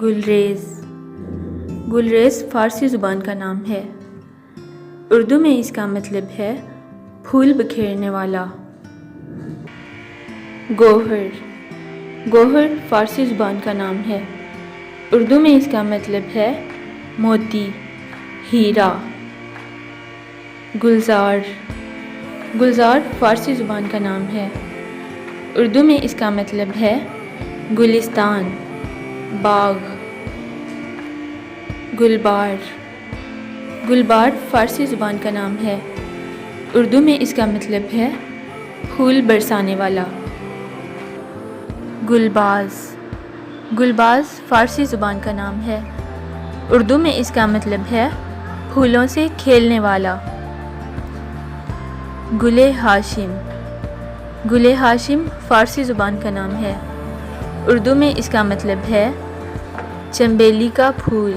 Galleries. Galleries فارسی زبان کا نام ہے. اردو میں اس کا مطلب ہے پھول بکھیرنے والا. گوہر. گوہر فارسی زبان کا نام ہے. اردو میں اس کا مطلب ہے موتی، ہیرا. گلزار. گلزار فارسی زبان کا نام ہے. اردو میں اس کا مطلب ہے گلستان، باغ. گلبار. گلبار فارسی زبان کا نام ہے. اردو میں اس کا مطلب ہے پھول برسانے والا. گلباز. گلباز فارسی زبان کا نام ہے. اردو میں اس کا مطلب ہے پھولوں سے کھیلنے والا. گل ہاشم. گل ہاشم فارسی زبان کا نام ہے. اردو میں اس کا مطلب ہے چنبیلی کا پھول.